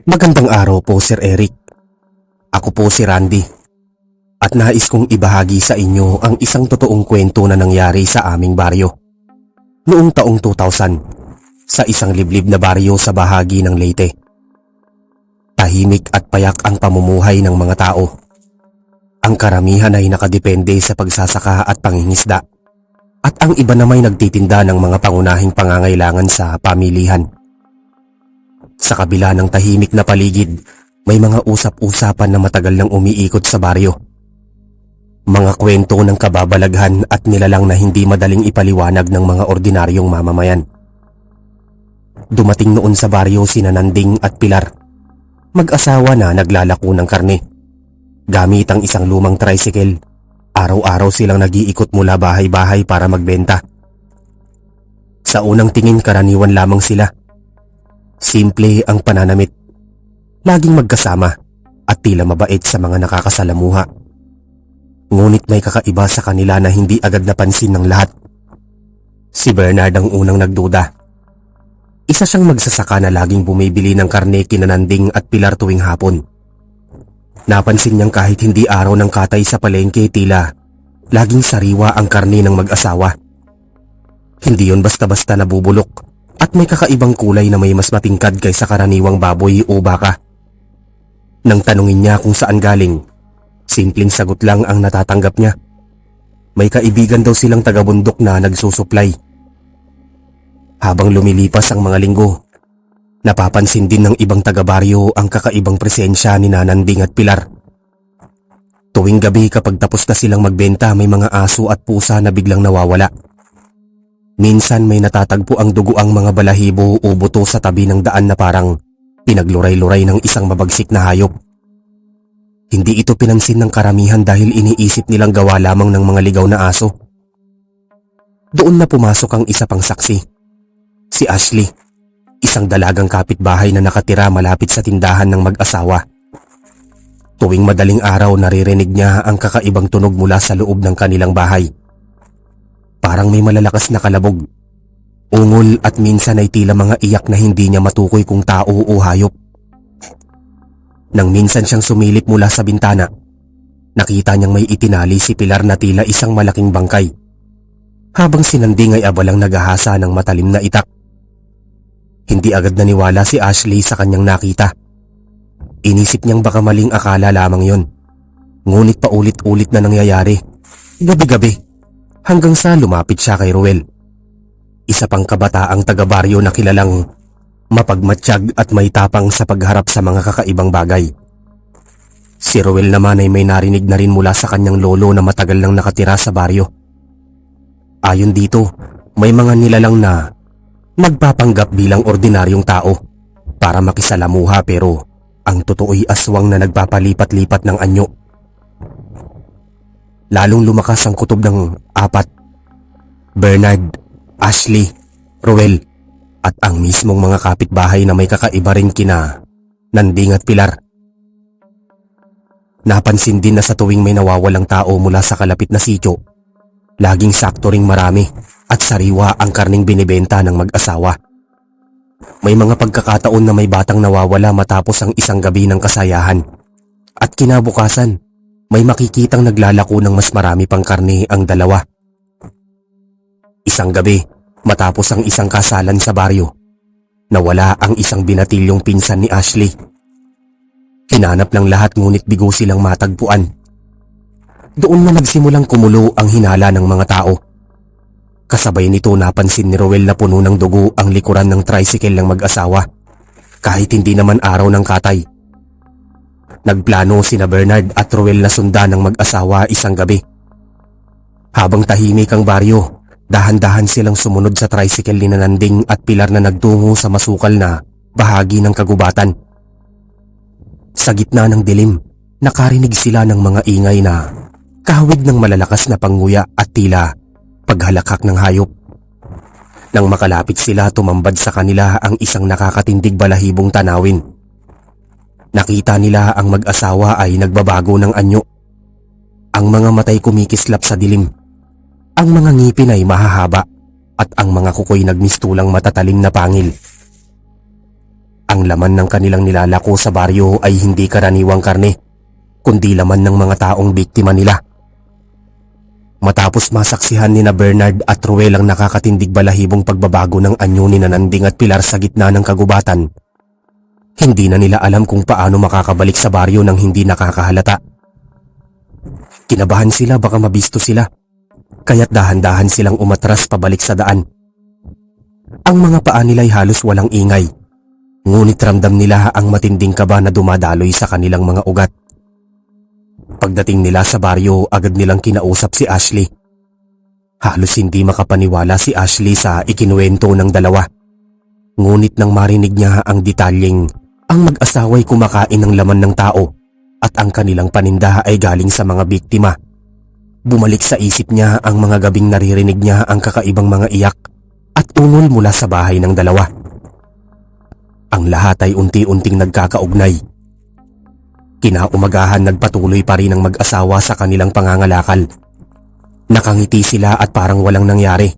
Magandang araw po, Sir Eric. Ako po si Randy at nais kong ibahagi sa inyo ang isang totoong kwento na nangyari sa aming baryo noong taong 2000 sa isang liblib na baryo sa bahagi ng Leyte. Tahimik at payak ang pamumuhay ng mga tao. Ang karamihan ay nakadepende sa pagsasaka at pangingisda at ang iba naman ay nagtitinda ng mga pangunahing pangangailangan sa pamilihan. Sa kabila ng tahimik na paligid, may mga usap-usapan na matagal nang umiikot sa baryo. Mga kwento ng kababalaghan at nilalang na hindi madaling ipaliwanag ng mga ordinaryong mamamayan. Dumating noon sa baryo sina Nanding at Pilar, mag-asawa na naglalako ng karne. Gamit ang isang lumang tricycle, araw-araw silang nag-iikot mula bahay-bahay para magbenta. Sa unang tingin karaniwan lamang sila. Simple ang pananamit, laging magkasama at tila mabait sa mga nakakasalamuha. Ngunit may kakaiba sa kanila na hindi agad napansin ng lahat. Si Bernard ang unang nagduda. Isa siyang magsasaka na laging bumibili ng karne kina Nanding at Pilar tuwing hapon. Napansin niyang kahit hindi araw ng katay sa palengke, tila laging sariwa ang karne ng mag-asawa. Hindi yon basta-basta nabubulok at may kakaibang kulay na may mas matingkad kaysa karaniwang baboy o baka. Nang tanungin niya kung saan galing, simpleng sagot lang ang natatanggap niya. May kaibigan daw silang taga-bundok na nagsusuplay. Habang lumilipas ang mga linggo, napapansin din ng ibang taga-baryo ang kakaibang presensya ni Nanding at Pilar. Tuwing gabi kapag tapos na silang magbenta, may mga aso at pusa na biglang nawawala. Minsan may natatagpo ang duguang mga balahibo o buto sa tabi ng daan na parang pinagluray-luray ng isang mabagsik na hayop. Hindi ito pinansin ng karamihan dahil iniisip nilang gawa lamang ng mga ligaw na aso. Doon na pumasok ang isa pang saksi, si Ashley, isang dalagang kapitbahay na nakatira malapit sa tindahan ng mag-asawa. Tuwing madaling araw naririnig niya ang kakaibang tunog mula sa loob ng kanilang bahay. Parang may malalakas na kalabog, ungol at minsan ay tila mga iyak na hindi niya matukoy kung tao o hayop. Nang minsan siyang sumilip mula sa bintana, nakita niyang may itinali si Pilar na tila isang malaking bangkay, habang si Nanding ay abalang naghahasa ng matalim na itak. Hindi agad naniwala si Ashley sa kanyang nakita. Inisip niyang baka maling akala lamang yon. Ngunit paulit-ulit na nangyayari, gabi-gabi, hanggang sa lumapit siya kay Ruel, isa pang kabataang taga-baryo na kilalang mapagmatsyag at may tapang sa pagharap sa mga kakaibang bagay. Si Ruel naman ay may narinig na rin mula sa kanyang lolo na matagal nang nakatira sa baryo. Ayon dito, may mga nilalang na nagpapanggap bilang ordinaryong tao para makisalamuha, pero ang totoo'y aswang na nagpapalipat-lipat ng anyo. Lalong lumakas ang kutob ng apat: Bernard, Ashley, Ruel, at ang mismong mga kapitbahay na may kakaiba rin kina Nanding at Pilar. Napansin din na sa tuwing may nawawalang tao mula sa kalapit na sitio, laging sakto ring marami at sariwa ang karning binibenta ng mag-asawa. May mga pagkakataon na may batang nawawala matapos ang isang gabi ng kasayahan, at kinabukasan may makikitang naglalako ng mas marami pang karne ang dalawa. Isang gabi, matapos ang isang kasalan sa baryo, nawala ang isang binatilyong pinsan ni Ashley. Hinanap ng lahat ngunit bigo silang matagpuan. Doon na nagsimulang kumulo ang hinala ng mga tao. Kasabay nito napansin ni Ruel na puno ng dugo ang likuran ng tricycle ng mag-asawa, kahit hindi naman araw ng katay. Nagplano sina Bernard at Ruel na sundan ng mag-asawa isang gabi. Habang tahimik ang baryo, dahan-dahan silang sumunod sa tricycle ni Nanding at Pilar na nagtungo sa masukal na bahagi ng kagubatan. Sa gitna ng dilim, nakarinig sila ng mga ingay na kahawig ng malalakas na panguya at tila paghalakak ng hayop. Nang makalapit sila, tumambad sa kanila ang isang nakakatindig balahibong tanawin. Nakita nila ang mag-asawa ay nagbabago ng anyo. Ang mga matay kumikislap sa dilim. Ang mga ngipin ay mahahaba at ang mga kuko'y nagmistulang matatalim na pangil. Ang laman ng kanilang nilalako sa baryo ay hindi karaniwang karne, kundi laman ng mga taong biktima nila. Matapos masaksihan ni na Bernard at Ruel ang nakakatindig balahibong pagbabago ng anyo ni Nanding at Pilar sa gitna ng kagubatan, hindi na nila alam kung paano makakabalik sa baryo nang hindi nakakahalata. Kinabahan sila baka mabisto sila, kaya't dahan-dahan silang umatras pabalik sa daan. Ang mga paa nila'y halos walang ingay, ngunit ramdam nila ang matinding kaba na dumadaloy sa kanilang mga ugat. Pagdating nila sa baryo, agad nilang kinausap si Ashley. Halos hindi makapaniwala si Ashley sa ikinuwento ng dalawa. Ngunit nang marinig niya ang detalyeng ang mag-asawa'y kumakain ng laman ng tao at ang kanilang paninda ay galing sa mga biktima, bumalik sa isip niya ang mga gabing naririnig niya ang kakaibang mga iyak at ungol mula sa bahay ng dalawa. Ang lahat ay unti-unting nagkakaugnay. Kinaumagahan nagpatuloy pa rin ang mag-asawa sa kanilang pangangalakal. Nakangiti sila at parang walang nangyari.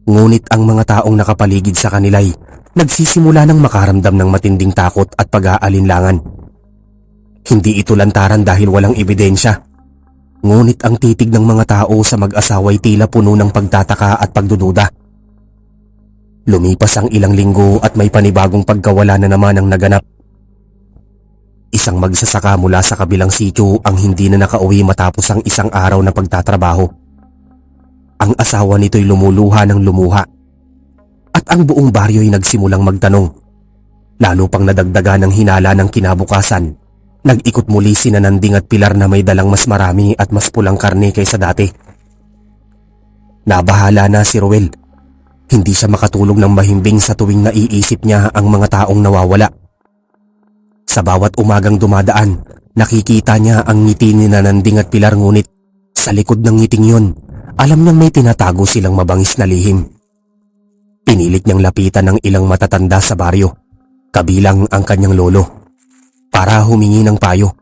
Ngunit ang mga taong nakapaligid sa kanila'y nagsisimula ng makaramdam ng matinding takot at pag-aalinlangan. Hindi ito lantaran dahil walang ebidensya. Ngunit ang titig ng mga tao sa mag-asawa'y tila puno ng pagtataka at pagdududa. Lumipas ang ilang linggo at may panibagong pagkawala na naman ang naganap. Isang magsasaka mula sa kabilang sitio ang hindi na nakauwi matapos ang isang araw na pagtatrabaho. Ang asawa nito'y lumuluha ng lumuha. At ang buong baryo'y nagsimulang magtanong. Lalo pang nadagdagan ng hinala ng kinabukasan. Nag-ikot muli si Nanding at Pilar na may dalang mas marami at mas pulang karne kaysa dati. Nabahala na si Ruel. Hindi siya makatulog ng mahimbing sa tuwing naiisip niya ang mga taong nawawala. Sa bawat umagang dumadaan, nakikita niya ang ngiti ni Nanding at Pilar, ngunit sa likod ng ngiting yun, alam niyang may tinatago silang mabangis na lihim. Pinilit niyang lapitan ng ilang matatanda sa baryo, kabilang ang kanyang lolo, para humingi ng payo.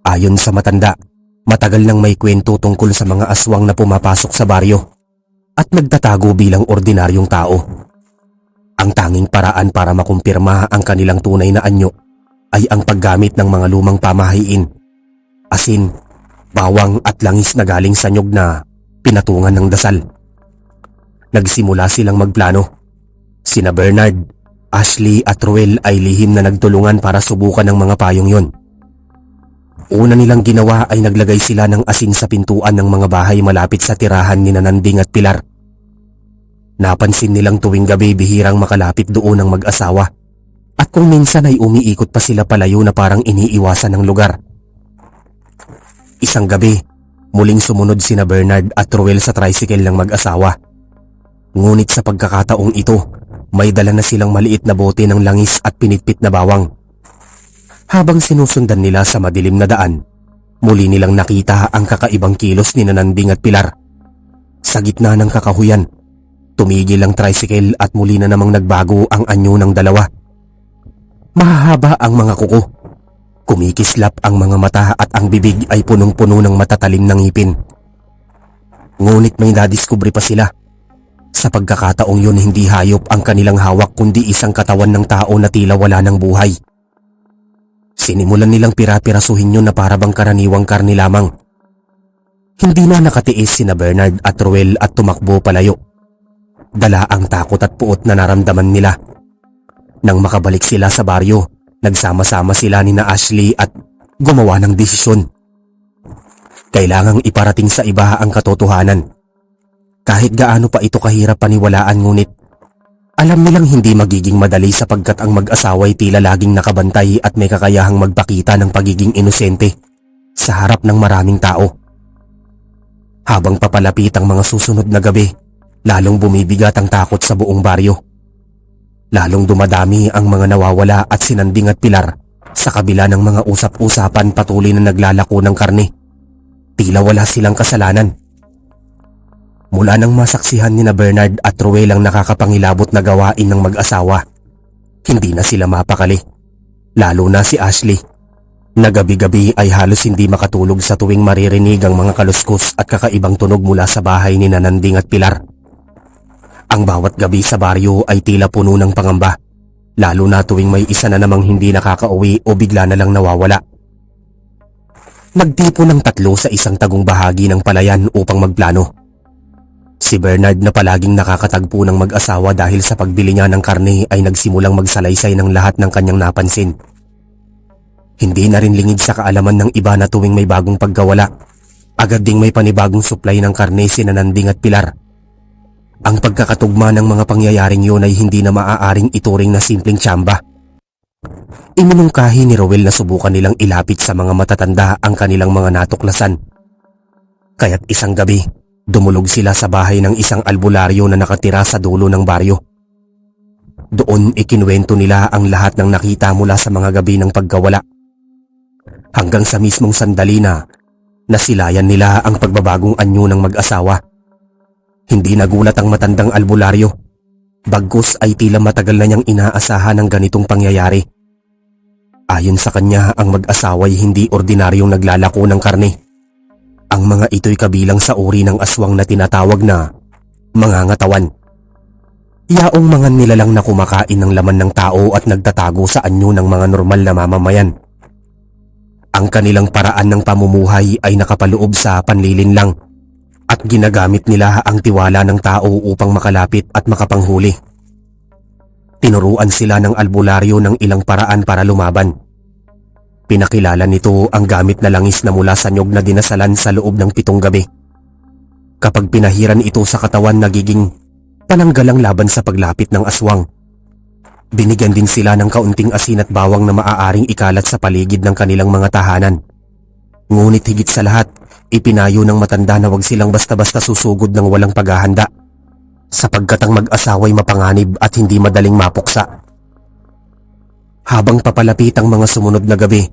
Ayon sa matanda, matagal nang may kwento tungkol sa mga aswang na pumapasok sa baryo at nagtatago bilang ordinaryong tao. Ang tanging paraan para makumpirma ang kanilang tunay na anyo ay ang paggamit ng mga lumang pamahiin, asin, bawang at langis na galing sa nyog na pinatungan ng dasal. Nagsimula silang magplano. Sina Bernard, Ashley at Ruel ay lihim na nagtulungan para subukan ng mga payong yon. Una nilang ginawa ay naglagay sila ng asin sa pintuan ng mga bahay malapit sa tirahan ni Nanding at Pilar. Napansin nilang tuwing gabi bihirang makalapit doon ang mag-asawa. At kung minsan ay umiikot pa sila palayo na parang iniiwasan ng lugar. Isang gabi, muling sumunod sina Bernard at Ruel sa tricycle ng mag-asawa. Ngunit sa pagkakataong ito, may dala na silang maliit na bote ng langis at pinitpit na bawang. Habang sinusundan nila sa madilim na daan, muli nilang nakita ang kakaibang kilos ni Nanding at Pilar. Sa gitna ng kakahuyan, tumigil ang tricycle at muli na namang nagbago ang anyo ng dalawa. Mahahaba ang mga kuko. Kumikislap ang mga mata at ang bibig ay punong-puno ng matatalim na ngipin. Ngunit may nadiskubre pa sila. Sa pagkakataong yun, hindi hayop ang kanilang hawak kundi isang katawan ng tao na tila wala ng buhay. Sinimulan nilang pira-pirasuhin yun na parabang karaniwang karni lamang. Hindi na nakatiis sina Bernard at Ruel at tumakbo palayo. Dala ang takot at puot na naramdaman nila. Nang makabalik sila sa baryo, nagsama-sama sila ni na Ashley at gumawa ng desisyon. Kailangang iparating sa iba ang katotohanan. Kahit gaano pa ito kahirap paniwalaan, ngunit alam nilang hindi magiging madali sapagkat ang mag-asawa'y tila laging nakabantay at may kakayahang magpakita ng pagiging inosente sa harap ng maraming tao. Habang papalapit ang mga susunod na gabi, lalong bumibigat ang takot sa buong baryo. Lalong dumadami ang mga nawawala at si Nanding at Pilar sa kabila ng mga usap-usapan patuloy na naglalako ng karne. Tila wala silang kasalanan. Mula nang masaksihan ni na Bernard at Ruel ang nakakapangilabot na gawain ng mag-asawa, hindi na sila mapakali. Lalo na si Ashley, na gabi-gabi ay halos hindi makatulog sa tuwing maririnig ang mga kaluskos at kakaibang tunog mula sa bahay ni Nanding at Pilar. Ang bawat gabi sa baryo ay tila puno ng pangamba, lalo na tuwing may isa na namang hindi nakakauwi o bigla na lang nawawala. Nagtipo ng 3 sa isang tagong bahagi ng palayan upang magplano. Si Bernard na palaging nakakatagpo ng mag-asawa dahil sa pagbili niya ng karne ay nagsimulang magsalaysay ng lahat ng kanyang napansin. Hindi na rin lingid sa kaalaman ng iba na tuwing may bagong pagkawala, agad ding may panibagong supply ng karne sina Nanding at Pilar. Ang pagkakatugma ng mga pangyayaring yun ay hindi na maaaring ituring na simpleng tsamba. Iminungkahi ni Rowel na subukan nilang ilapit sa mga matatanda ang kanilang mga natuklasan. Kaya't isang gabi, dumulog sila sa bahay ng isang albularyo na nakatira sa dulo ng baryo. Doon ikinuwento nila ang lahat ng nakita mula sa mga gabi ng pagkawala. Hanggang sa mismong sandali na nasilayan nila ang pagbabagong anyo ng mag-asawa. Hindi nagulat ang matandang albularyo. Bagkus ay tila matagal na niyang inaasahan ang ganitong pangyayari. Ayon sa kanya, ang mag-asawa ay hindi ordinaryong naglalako ng karne. Ang mga ito'y kabilang sa uri ng aswang na tinatawag na mangangatawan. Yaong mga nilalang na kumakain ng laman ng tao at nagtatago sa anyo ng mga normal na mamamayan. Ang kanilang paraan ng pamumuhay ay nakapaloob sa panlilinlang at ginagamit nila ang tiwala ng tao upang makalapit at makapanghuli. Tinuruan sila ng albularyo ng ilang paraan para lumaban. Pinakilala nito ang gamit na langis na mula sa nyog na dinasalan sa loob ng 7 gabi. Kapag pinahiran ito sa katawan, nagiging pananggalang laban sa paglapit ng aswang. Binigyan din sila ng kaunting asin at bawang na maaaring ikalat sa paligid ng kanilang mga tahanan. Ngunit higit sa lahat, ipinayo ng matanda na wag silang basta-basta susugod ng walang paghahanda, sapagkat ang mag-asawa'y mapanganib at hindi madaling mapuksa. Habang papalapit ang mga sumunod na gabi,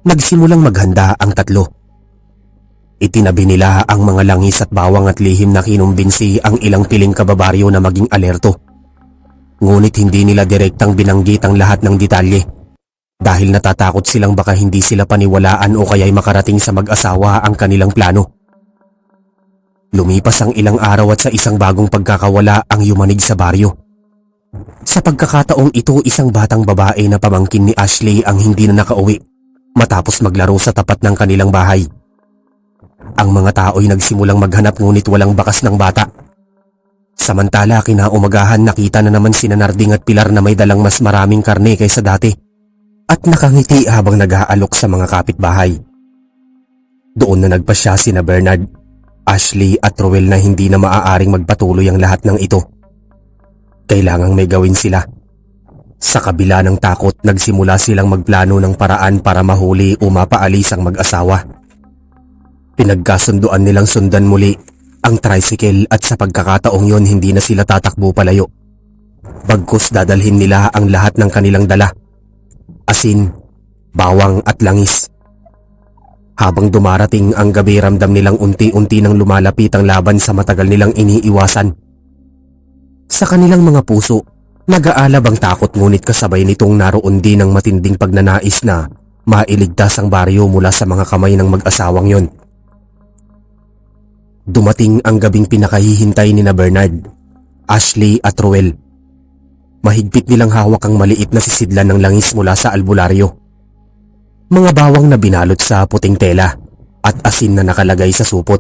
nagsimulang maghanda ang 3. Itinabi nila ang mga langis at bawang at lihim na kinumbinsi ang ilang piling kababaryo na maging alerto. Ngunit hindi nila direktang binanggit ang lahat ng detalye dahil natatakot silang baka hindi sila paniwalaan o kaya'y makarating sa mag-asawa ang kanilang plano. Lumipas ang ilang araw at sa isang bagong pagkakawala ang yumanig sa baryo. Sa pagkakataong ito, isang batang babae na pamangkin ni Ashley ang hindi na nakauwi matapos maglaro sa tapat ng kanilang bahay. Ang mga tao'y nagsimulang maghanap ngunit walang bakas ng bata. Samantala, kinaumagahan nakita na naman sina Nanding at Pilar na may dalang mas maraming karne kaysa dati at nakangiti habang nag-aalok sa mga kapitbahay. Doon na nagpasya sina Bernard, Ashley at Rowel na hindi na maaaring magpatuloy ang lahat ng ito. Kailangang may gawin sila. Sa kabila ng takot, nagsimula silang magplano ng paraan para mahuli o mapaalis ang mag-asawa. Pinagkasunduan nilang sundan muli ang tricycle at sa pagkakataong yon hindi na sila tatakbo palayo. Bagkus dadalhin nila ang lahat ng kanilang dala: asin, bawang at langis. Habang dumarating ang gabi, ramdam nilang unti-unti nang lumalapit ang laban sa matagal nilang iniiwasan. Sa kanilang mga puso, nag-aalab ang takot, ngunit kasabay nitong naroon din ang matinding pagnanais na mailigtas ang baryo mula sa mga kamay ng mag-asawang yon. Dumating ang gabing pinakahihintay ni na Bernard, Ashley at Rowel. Mahigpit nilang hawak ang maliit na sisidlan ng langis mula sa albularyo. Mga bawang na binalot sa puting tela at asin na nakalagay sa supot.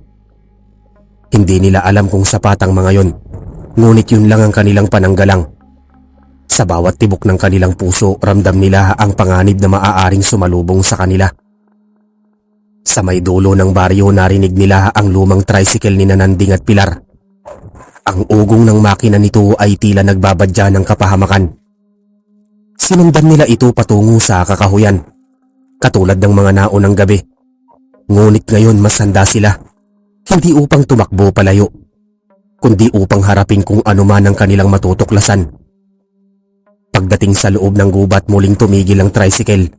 Hindi nila alam kung sapat ang mga yon, ngunit yun lang ang kanilang pananggalang. Sa bawat tibok ng kanilang puso, ramdam nila ang panganib na maaaring sumalubong sa kanila. Sa may dulo ng baryo, narinig nila ang lumang tricycle ni Nanding at Pilar. Ang ugong ng makina nito ay tila nagbabadya ng kapahamakan. Sinundan nila ito patungo sa kakahuyan, katulad ng mga naunang gabi. Ngunit ngayon mas handa sila, hindi upang tumakbo palayo, kundi upang harapin kung ano man ang kanilang matutuklasan. Pagdating sa loob ng gubat, muling tumigil ang tricycle.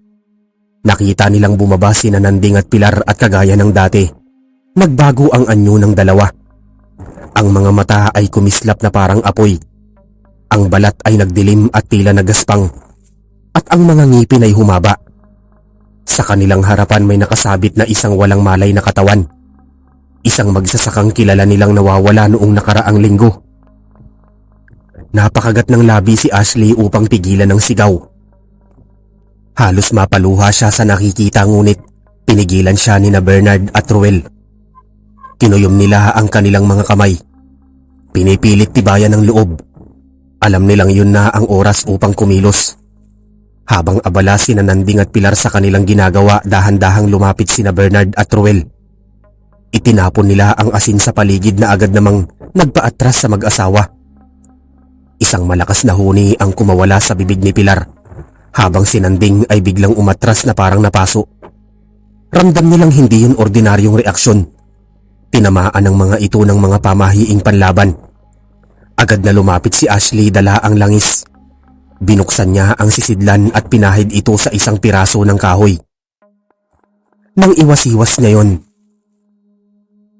Nakita nilang bumaba sina Nanding at Pilar at kagaya ng dati, nagbago ang anyo ng dalawa. Ang mga mata ay kumislap na parang apoy. Ang balat ay nagdilim at tila nagaspang. At ang mga ngipin ay humaba. Sa kanilang harapan may nakasabit na isang walang malay na katawan. Isang magsasakang kilala nilang nawawala noong nakaraang linggo. Napakagat ng labi si Ashley upang pigilan ng sigaw. Halos mapaluha siya sa nakikita ngunit pinigilan siya ni na Bernard at Ruel. Kinuyom nila ang kanilang mga kamay. Pinipilit tibayan ng loob. Alam nilang yun na ang oras upang kumilos. Habang abala sina Nanding at Pilar sa kanilang ginagawa, dahan-dahang lumapit sina Bernard at Ruel. Itinapon nila ang asin sa paligid na agad namang nagpaatras sa mag-asawa. Isang malakas na huni ang kumawala sa bibig ni Pilar, habang si Nanding ay biglang umatras na parang napaso. Ramdam nilang hindi yun ordinaryong reaksyon. Tinamaan ng mga ito ng mga pamahiing panlaban. Agad na lumapit si Ashley, dala ang langis. Binuksan niya ang sisidlan at pinahid ito sa isang piraso ng kahoy. Nang iwas-iwas niya yon,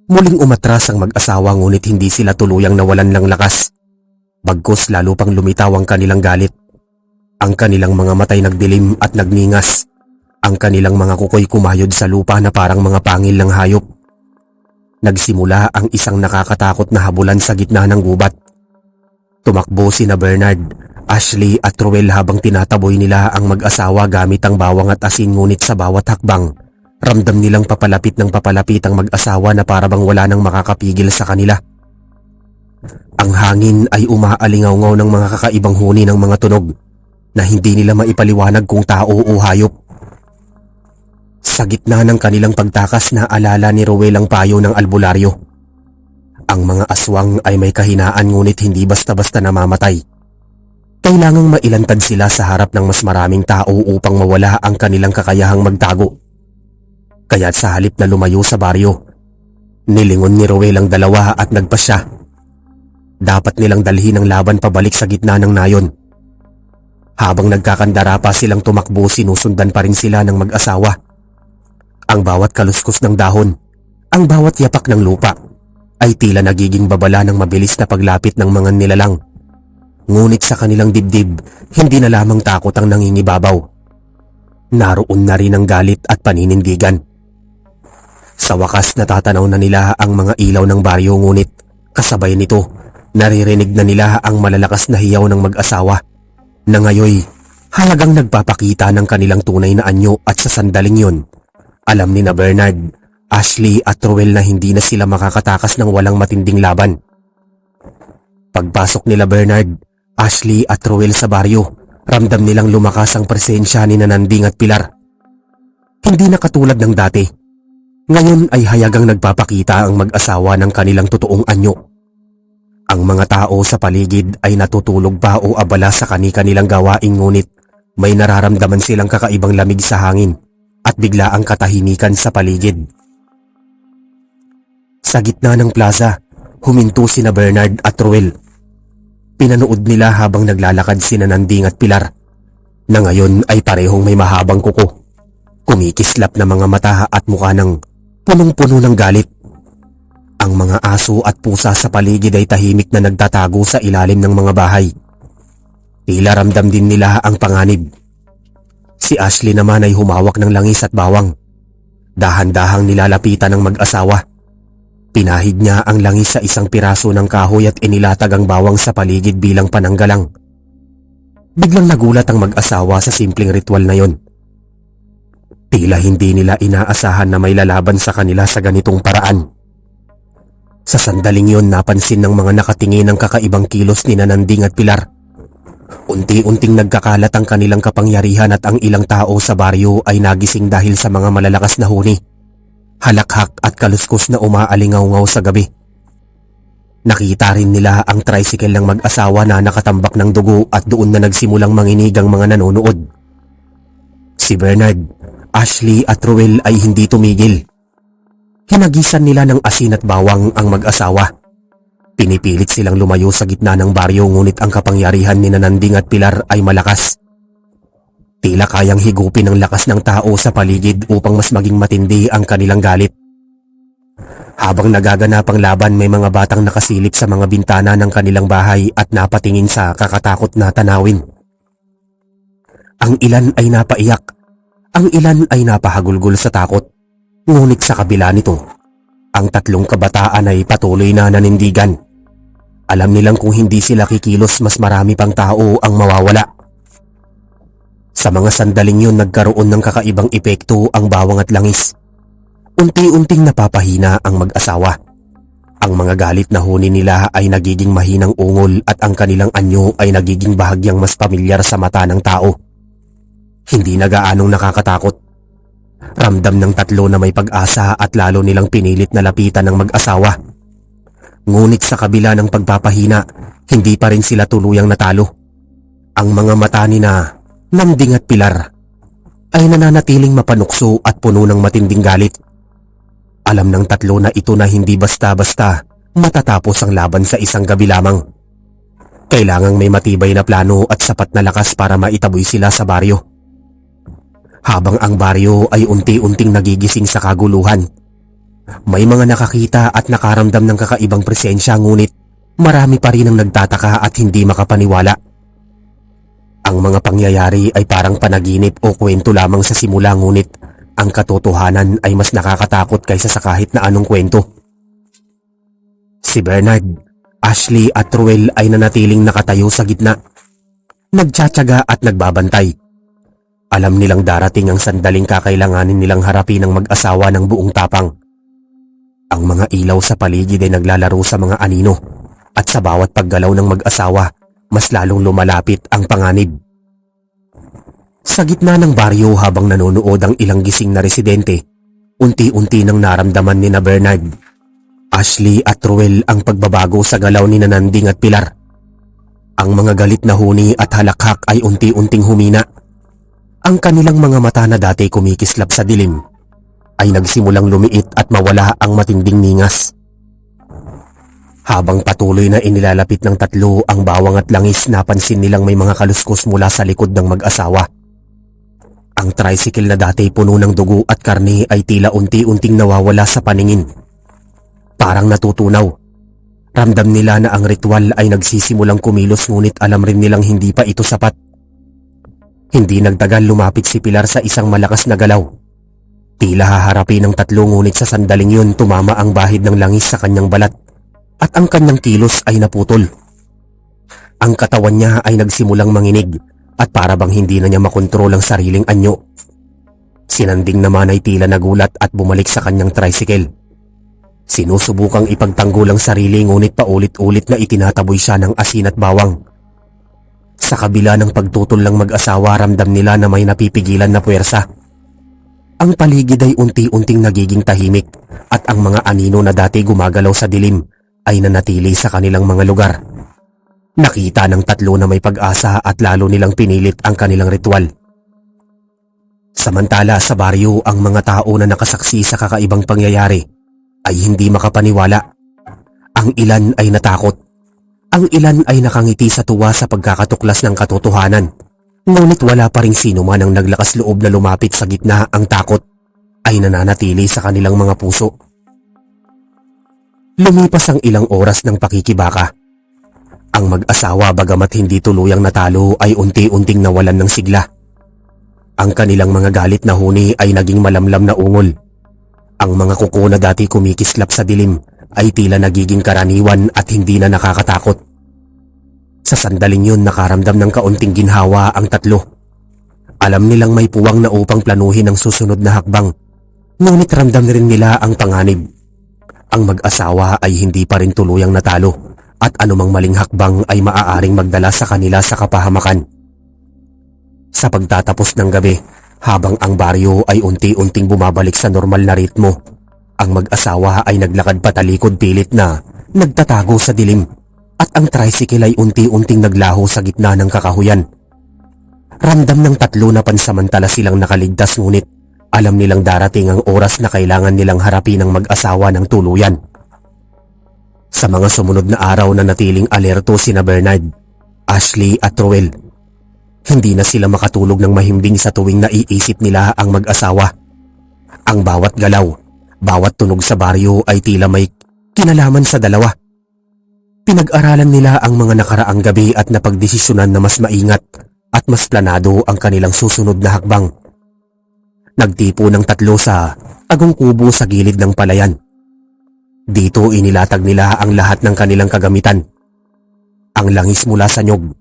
muling umatras ang mag-asawa ngunit hindi sila tuluyang nawalan ng lakas. Bagkus lalo pang lumitaw ang kanilang galit. Ang kanilang mga matay nagdilim at nagningas. Ang kanilang mga kukoy kumayod sa lupa na parang mga pangil ng hayop. Nagsimula ang isang nakakatakot na habulan sa gitna ng gubat. Tumakbo sina Bernard, Ashley at Ruel habang tinataboy nila ang mag-asawa gamit ang bawang at asin, ngunit sa bawat hakbang, ramdam nilang papalapit ng papalapit ang mag-asawa na parabang wala nang makakapigil sa kanila. Ang hangin ay umaalingaw-ngaw ng mga kakaibang huni ng mga tunog na hindi nila maipaliwanag kung tao o hayop. Sa gitna ng kanilang pagtakas, na alala ni Ruel ang payo ng albularyo. Ang mga aswang ay may kahinaan ngunit hindi basta-basta namamatay. Kailangang mailantad sila sa harap ng mas maraming tao upang mawala ang kanilang kakayahang magtago. Kaya't sa halip na lumayo sa baryo, nilingon ni Ruel ang dalawa at nagpasya. Dapat nilang dalhin ang laban pabalik sa gitna ng nayon. Habang nagkakandara pa silang tumakbo, sinusundan pa rin sila ng mag-asawa. Ang bawat kaluskos ng dahon, ang bawat yapak ng lupa, ay tila nagiging babala ng mabilis na paglapit ng mga nilalang. Ngunit sa kanilang dibdib, hindi na lamang takot ang nangingibabaw. Naroon na rin ang galit at paninindigan. Sa wakas, natatanaw na nila ang mga ilaw ng baryo, ngunit kasabay nito, naririnig na nila ang malalakas na hiyaw ng mag-asawa na ngayoy halagang nagpapakita ng kanilang tunay na anyo. At sa sandaling yun, alam ni na Bernard, Ashley at Ruel na hindi na sila makakatakas ng walang matinding laban. Pagpasok nila Bernard, Ashley at Ruel sa baryo, ramdam nilang lumakas ang presensya ni Nanding at Pilar. Hindi na katulad ng dati. Ngayon ay hayagang nagpapakita ang mag-asawa ng kanilang totoong anyo. Ang mga tao sa paligid ay natutulog pa o abala sa kani-kanilang gawain, ngunit may nararamdaman silang kakaibang lamig sa hangin at bigla ang katahimikan sa paligid. Sa gitna ng plaza, huminto sina Bernard at Ruel. Pinanood nila habang naglalakad sina Nanding at Pilar, na ngayon ay parehong may mahabang kuko, kumikislap na mga mata at mukha ng punong-puno ng galit. Ang mga aso at pusa sa paligid ay tahimik na nagtatago sa ilalim ng mga bahay. Tila ramdam din nila ang panganib. Si Ashley naman ay humawak ng langis at bawang. Dahan-dahang nilalapitan ng mag-asawa. Pinahid niya ang langis sa isang piraso ng kahoy at inilatag ang bawang sa paligid bilang pananggalang. Biglang nagulat ang mag-asawa sa simpleng ritual na yon. Tila hindi nila inaasahan na may lalaban sa kanila sa ganitong paraan. Sa sandaling yon, napansin ng mga nakatingin ang kakaibang kilos ni Nanding at Pilar. Unti-unting nagkakalat ang kanilang kapangyarihan at ang ilang tao sa baryo ay nagising dahil sa mga malalakas na huni, halakhak at kaluskos na umaalingaw-ngaw sa gabi. Nakita rin nila ang tricycle ng mag-asawa na nakatambak ng dugo at doon na nagsimulang manginig ang mga nanonood. Si Bernard, Ashley at Ruel ay hindi tumigil. Hinagisan nila ng asin at bawang ang mag-asawa. Pinipilit silang lumayo sa gitna ng baryo, ngunit ang kapangyarihan ni Nanding at Pilar ay malakas. Tila kayang higupin ang lakas ng tao sa paligid upang mas maging matindi ang kanilang galit. Habang nagaganap ang laban, may mga batang nakasilip sa mga bintana ng kanilang bahay at napatingin sa kakatakot na tanawin. Ang ilan ay napaiyak, ang ilan ay napahagulgol sa takot. Ngunit sa kabila nito, ang tatlong kabataan ay patuloy na nanindigan. Alam nilang kung hindi sila kikilos mas marami pang tao ang mawawala. Sa mga sandaling yun nagkaroon ng kakaibang epekto ang bawang at langis. Unti-unting napapahina ang mag-asawa. Ang mga galit na huni nila ay nagiging mahinang ungol at ang kanilang anyo ay nagiging bahagyang mas pamilyar sa mata ng tao. Hindi na gaanong nakakatakot. Ramdam ng tatlo na may pag-asa at lalo nilang pinilit na lapitan ng mag-asawa. Ngunit sa kabila ng pagpapahina, hindi pa rin sila tuluyang natalo. Ang mga mata ni na Nanding at Pilar ay nananatiling mapanukso at puno ng matinding galit. Alam ng tatlo na ito na hindi basta-basta matatapos ang laban sa isang gabi lamang. Kailangang may matibay na plano at sapat na lakas para maitaboy sila sa baryo. Habang ang baryo ay unti-unting nagigising sa kaguluhan, may mga nakakita at nakaramdam ng kakaibang presensya ngunit marami pa rin ang nagtataka at hindi makapaniwala. Ang mga pangyayari ay parang panaginip o kwento lamang sa simula ngunit ang katotohanan ay mas nakakatakot kaysa sa kahit na anong kwento. Si Bernard, Ashley at Ruel ay nanatiling nakatayo sa gitna. Nagtsatsaga at nagbabantay. Alam nilang darating ang sandaling kakailanganin nilang harapin ng mag-asawa ng buong tapang. Ang mga ilaw sa paligid ay naglalaro sa mga anino at sa bawat paggalaw ng mag-asawa, mas lalong lumalapit ang panganib. Sa gitna ng baryo habang nanonood ang ilang gising na residente, unti-unti nang naramdaman ni na Bernard, Ashley at Ruel ang pagbabago sa galaw ni Nanding at Pilar. Ang mga galit na huni at halakhak ay unti-unting humina. Ang kanilang mga mata na dati kumikislap sa dilim ay nagsimulang lumiit at mawala ang matinding ningas. Habang patuloy na inilalapit ng tatlo ang bawang at langis, napansin nilang may mga kaluskos mula sa likod ng mag-asawa. Ang tricycle na dati puno ng dugo at karne ay tila unti-unting nawawala sa paningin. Parang natutunaw. Ramdam nila na ang ritual ay nagsisimulang kumilos ngunit alam rin nilang hindi pa ito sapat. Hindi nagtagal lumapit si Pilar sa isang malakas na galaw. Tila haharapin ng tatlo ngunit sa sandaling yun tumama ang bahid ng langis sa kanyang balat. At ang kanyang kilos ay naputol. Ang katawan niya ay nagsimulang manginig at para bang hindi na niya makontrol ang sariling anyo. Si Nanding naman ay tila nagulat at bumalik sa kanyang tricycle. Sinusubukang ipagtanggol ang sarili ngunit paulit-ulit na itinataboy siya ng asin at bawang. Sa kabila ng pagtutol ng mag-asawa, ramdam nila na may napipigilan na puwersa. Ang paligid ay unti-unting nagiging tahimik at ang mga anino na dati gumagalaw sa dilim ay nanatili sa kanilang mga lugar. Nakita ng tatlo na may pag-asa at lalo nilang pinilit ang kanilang ritual. Samantala sa baryo, ang mga tao na nakasaksi sa kakaibang pangyayari ay hindi makapaniwala. Ang ilan ay natakot. Ang ilan ay nakangiti sa tuwa sa pagkakatuklas ng katotohanan. Ngunit wala pa ring sino man ang naglakas loob na lumapit sa gitna. Ang takot ay nananatili sa kanilang mga puso. Lumipas ang ilang oras ng pakikibaka. Ang mag-asawa bagamat hindi tuluyang natalo ay unti-unting nawalan ng sigla. Ang kanilang mga galit na huni ay naging malamlam na ungol. Ang mga kuko na dati kumikislap sa dilim ay tila nagiging karaniwan at hindi na nakakatakot. Sa sandaling yun nakaramdam ng kaunting ginhawa ang tatlo. Alam nilang may puwang na upang planuhin ang susunod na hakbang. Ngunit ramdam rin nila ang panganib. Ang mag-asawa ay hindi pa rin tuluyang natalo at anumang maling hakbang ay maaaring magdala sa kanila sa kapahamakan. Sa pagtatapos ng gabi, habang ang baryo ay unti-unting bumabalik sa normal na ritmo, ang mag-asawa ay naglakad patalikod pilit na nagtatago sa dilim at ang tricycle ay unti-unting naglaho sa gitna ng kakahuyan. Ramdam ng tatlo na pansamantala silang nakaligtas ngunit alam nilang darating ang oras na kailangan nilang harapin ang mag-asawa ng tuluyan. Sa mga sumunod na araw na natiling alerto sina Bernard, Ashley at Ruel. Hindi na sila makatulog ng mahimbing sa tuwing naiisip nila ang mag-asawa. Ang bawat galaw, bawat tunog sa baryo ay tila may kinalaman sa dalawa. Pinag-aralan nila ang mga nakaraang gabi at napagdesisyonan na mas maingat at mas planado ang kanilang susunod na hakbang. Nagtipo ng tatlo sa agong kubo sa gilid ng palayan. Dito inilatag nila ang lahat ng kanilang kagamitan. Ang langis mula sa nyog,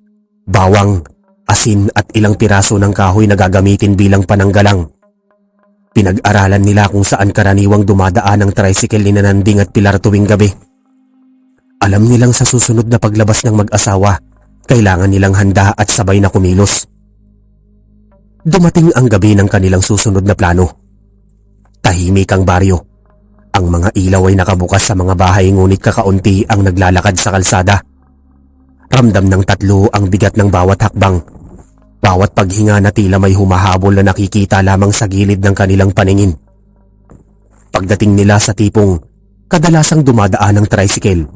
bawang, asin at ilang piraso ng kahoy na gagamitin bilang pananggalang. Pinag-aralan nila kung saan karaniwang dumadaan ang tricycle ni Nanding at Pilar tuwing gabi. Alam nilang sa susunod na paglabas ng mag-asawa, kailangan nilang handa at sabay na kumilos. Dumating ang gabi ng kanilang susunod na plano. Tahimik ang baryo. Ang mga ilaw ay nakabukas sa mga bahay ngunit kakaunti ang naglalakad sa kalsada. Ramdam ng tatlo ang bigat ng bawat hakbang. Bawat paghinga na tila may humahabol na nakikita lamang sa gilid ng kanilang paningin. Pagdating nila sa tipong kadalasang dumadaan ng tricycle,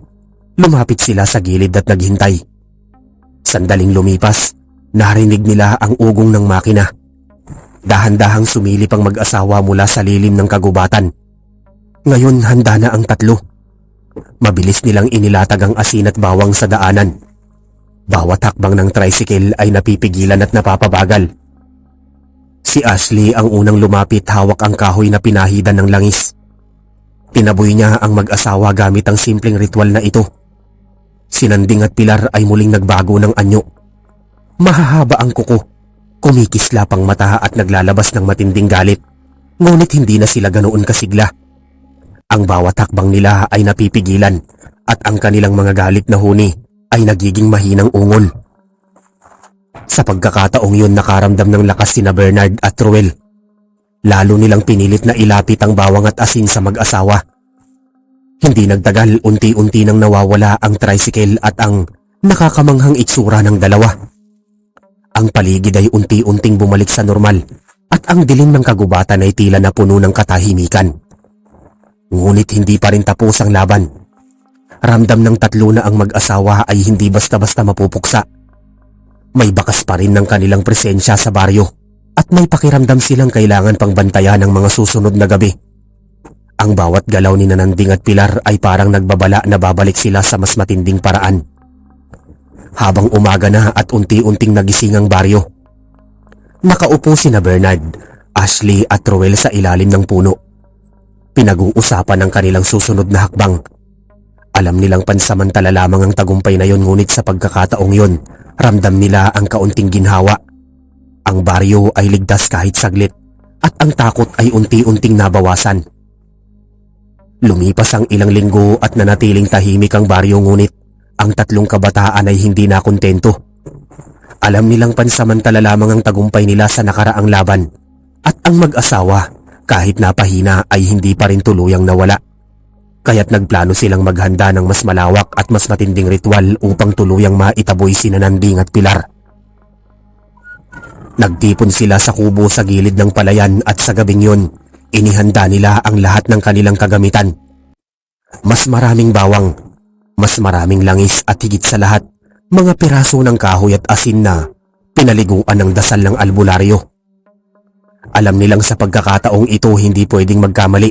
lumapit sila sa gilid at naghintay. Sandaling lumipas, narinig nila ang ugong ng makina. Dahan-dahang sumilip ang mag-asawa mula sa lilim ng kagubatan. Ngayon handa na ang tatlo. Mabilis nilang inilatag ang asin at bawang sa daanan. Bawat hakbang ng tricycle ay napipigilan at napapabagal. Si Ashley ang unang lumapit, hawak ang kahoy na pinahidan ng langis. Tinaboy niya ang mag-asawa gamit ang simpleng ritual na ito. Si Nanding at Pilar ay muling nagbago ng anyo. Mahahaba ang kuko, kumikislap ang mata at naglalabas ng matinding galit. Ngunit hindi na sila ganoon kasigla. Ang bawat hakbang nila ay napipigilan at ang kanilang mga galit na huni ay nagiging mahinang ungol. Sa pagkakataong yun, nakaramdam ng lakas sina Bernard at Ruel. Lalo nilang pinilit na ilapit ang bawang at asin sa mag-asawa. Hindi nagtagal, unti-unti nang nawawala ang tricycle at ang nakakamanghang itsura ng dalawa. Ang paligid ay unti-unting bumalik sa normal at ang dilim ng kagubatan ay tila na puno ng katahimikan. Ngunit hindi pa rin tapos ang laban. Ramdam ng tatlo na ang mag-asawa ay hindi basta-basta mapupuksa. May bakas pa rin ng kanilang presensya sa baryo at may pakiramdam silang kailangan pang bantayan ng mga susunod na gabi. Ang bawat galaw ni Nanding at Pilar ay parang nagbabala na babalik sila sa mas matinding paraan. Habang umaga na at unti-unting nagising ang baryo, nakaupo sina Bernard, Ashley at Ruel sa ilalim ng puno. Pinag-uusapan ang kanilang susunod na hakbang. Alam nilang pansamantala lamang ang tagumpay na yon, ngunit sa pagkakataong yon, ramdam nila ang kaunting ginhawa. Ang baryo ay ligtas kahit saglit at ang takot ay unti-unting nabawasan. Lumipas ang ilang linggo at nanatiling tahimik ang baryo, ngunit ang tatlong kabataan ay hindi na kontento. Alam nilang pansamantala lamang ang tagumpay nila sa nakaraang laban at ang mag-asawa kahit napahina ay hindi pa rin tuluyang nawala. Kaya't nagplano silang maghanda ng mas malawak at mas matinding ritual upang tuluyang maitaboy sina Nanding at Pilar. Nagtipon sila sa kubo sa gilid ng palayan at sa gabing yun, inihanda nila ang lahat ng kanilang kagamitan. Mas maraming bawang, mas maraming langis at higit sa lahat, mga piraso ng kahoy at asin na pinaliguan ng dasal ng albularyo. Alam nilang sa pagkakataong ito hindi pwedeng magkamali.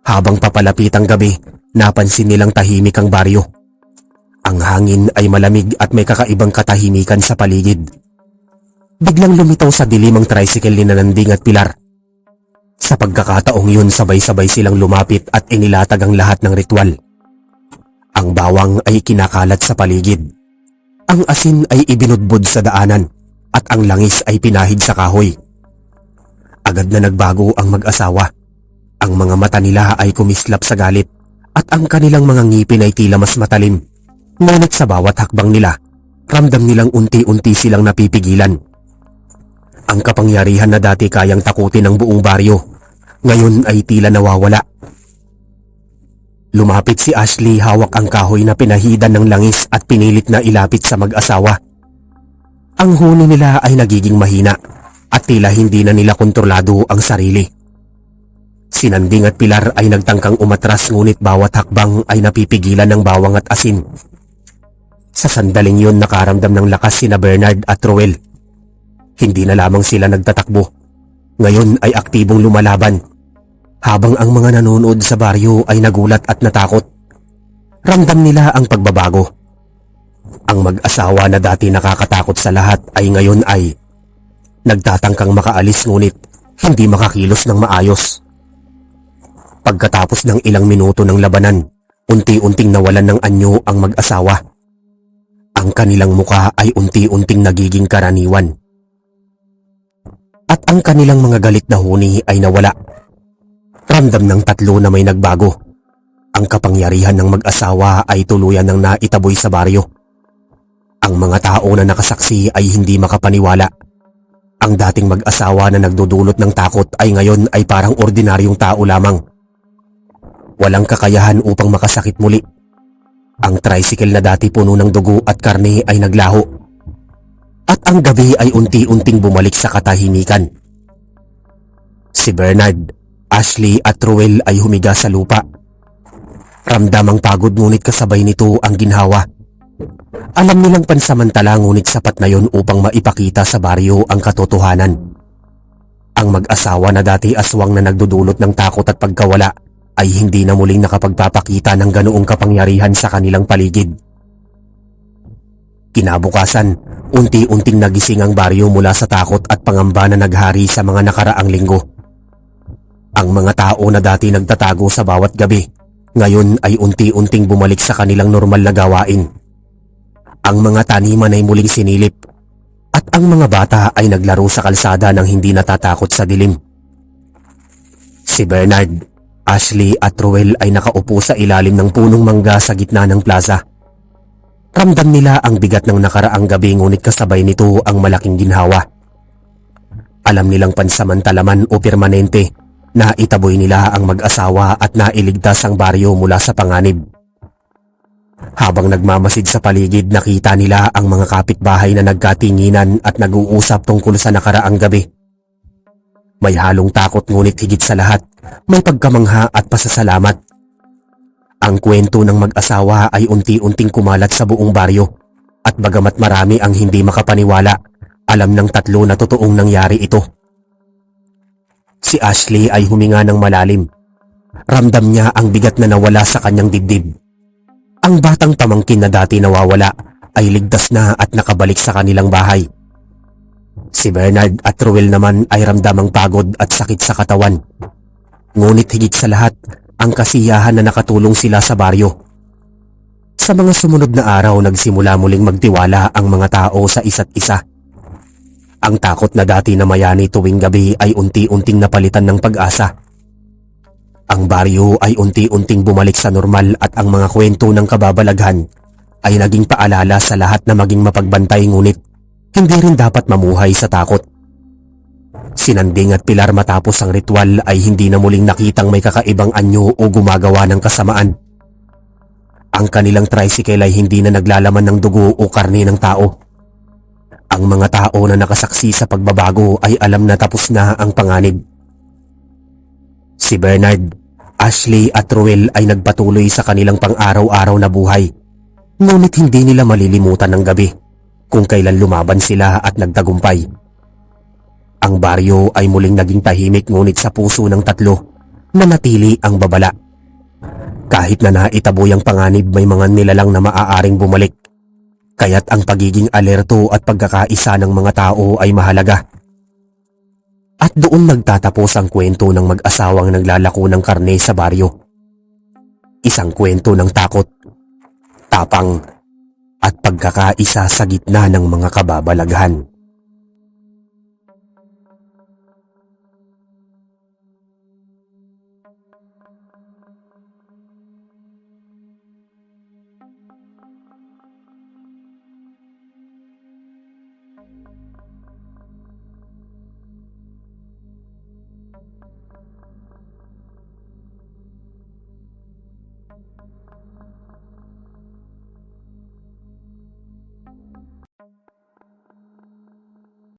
Habang papalapit ang gabi, napansin nilang tahimik ang baryo. Ang hangin ay malamig at may kakaibang katahimikan sa paligid. Biglang lumitaw sa dilim ang tricycle ni Nanding at Pilar. Sa pagkakataong yun, sabay-sabay silang lumapit at inilatag ang lahat ng ritual. Ang bawang ay kinakalat sa paligid. Ang asin ay ibinudbud sa daanan at ang langis ay pinahid sa kahoy. Agad na nagbago ang mag-asawa. Ang mga mata nila ay kumislap sa galit at ang kanilang mga ngipin ay tila mas matalim. Ngunit sa bawat hakbang nila, ramdam nilang unti-unti silang napipigilan. Ang kapangyarihan na dati kayang takutin ng buong baryo, ngayon ay tila nawawala. Lumapit si Ashley, hawak ang kahoy na pinahidan ng langis at pinilit na ilapit sa mag-asawa. Ang huni nila ay nagiging mahina at tila hindi na nila kontrolado ang sarili. Si Nanding at Pilar ay nagtangkang umatras, ngunit bawat hakbang ay napipigilan ng bawang at asin. Sa sandaling yun, nakaramdam ng lakas sina Bernard at Ruel. Hindi na lamang sila nagtatakbo. Ngayon ay aktibong lumalaban. Habang ang mga nanonood sa baryo ay nagulat at natakot. Ramdam nila ang pagbabago. Ang mag-asawa na dati nakakatakot sa lahat ay ngayon ay nagtatangkang makaalis, ngunit hindi makakilos ng maayos. Pagkatapos ng ilang minuto ng labanan, unti-unting nawalan ng anyo ang mag-asawa. Ang kanilang muka ay unti-unting nagiging karaniwan. At ang kanilang mga galit na huni ay nawala. Ramdam ng tatlo na may nagbago. Ang kapangyarihan ng mag-asawa ay tuluyan ng naitaboy sa baryo. Ang mga tao na nakasaksi ay hindi makapaniwala. Ang dating mag-asawa na nagdudulot ng takot ay ngayon ay parang ordinaryong tao lamang. Walang kakayahan upang makasakit muli. Ang tricycle na dati puno ng dugo at karne ay naglaho. At ang gabi ay unti-unting bumalik sa katahimikan. Si Bernard, Ashley at Ruel ay humiga sa lupa. Ramdam ang pagod ngunit kasabay nito ang ginhawa. Alam nilang pansamantala ngunit sapat na yon upang maipakita sa baryo ang katotohanan. Ang mag-asawa na dati aswang na nagdudulot ng takot at pagkawala ay hindi na muling nakapagpapakita ng ganoong kapangyarihan sa kanilang paligid. Kinabukasan, unti-unting nagising ang baryo mula sa takot at pangamba na naghari sa mga nakaraang linggo. Ang mga tao na dati nagtatago sa bawat gabi, ngayon ay unti-unting bumalik sa kanilang normal na gawain. Ang mga taniman ay muling sinilip at ang mga bata ay naglaro sa kalsada nang hindi natatakot sa dilim. Si Bernard, Ashley at Ruel ay nakaupo sa ilalim ng punong mangga sa gitna ng plaza. Ramdam nila ang bigat ng nakaraang gabi ngunit kasabay nito ang malaking ginhawa. Alam nilang pansamantalaman o permanente na itaboy nila ang mag-asawa at nailigtas ang baryo mula sa panganib. Habang nagmamasid sa paligid, nakita nila ang mga kapitbahay na nagkatinginan at nag-uusap tungkol sa nakaraang gabi. May halong takot ngunit higit sa lahat, may pagkamangha at pasasalamat. Ang kwento ng mag-asawa ay unti-unting kumalat sa buong baryo at bagamat marami ang hindi makapaniwala, alam ng tatlo na totoong nangyari ito. Si Ashley ay huminga ng malalim. Ramdam niya ang bigat na nawala sa kanyang dibdib. Ang batang pamangkin na dati nawawala ay ligtas na at nakabalik sa kanilang bahay. Si Bernard at Ruel naman ay ramdamang pagod at sakit sa katawan. Ngunit higit sa lahat, ang kasiyahan na nakatulong sila sa baryo. Sa mga sumunod na araw, nagsimula muling magtiwala ang mga tao sa isa't isa. Ang takot na dati na mayani tuwing gabi ay unti-unting napalitan ng pag-asa. Ang baryo ay unti-unting bumalik sa normal at ang mga kwento ng kababalaghan ay naging paalala sa lahat na maging mapagbantay ngunit hindi rin dapat mamuhay sa takot. Si Nanding at Pilar matapos ang ritual ay hindi na muling nakitang may kakaibang anyo o gumagawa ng kasamaan. Ang kanilang tricycle ay hindi na naglalaman ng dugo o karne ng tao. Ang mga tao na nakasaksi sa pagbabago ay alam na tapos na ang panganib. Si Bernard, Ashley at Ruel ay nagpatuloy sa kanilang pang-araw-araw na buhay. Ngunit hindi nila malilimutan ng gabi kung kailan lumaban sila at nagtagumpay. Ang baryo ay muling naging tahimik ngunit sa puso ng tatlo nanatili ang babala. Kahit na naitaboy ang panganib, may mga nilalang na maaaring bumalik. Kaya't ang pagiging alerto at pagkakaisa ng mga tao ay mahalaga. At doon nagtatapos ang kwento ng mag-asawang naglalako ng karne sa baryo. Isang kwento ng takot, tapang, at pagkakaisa sa gitna ng mga kababalaghan.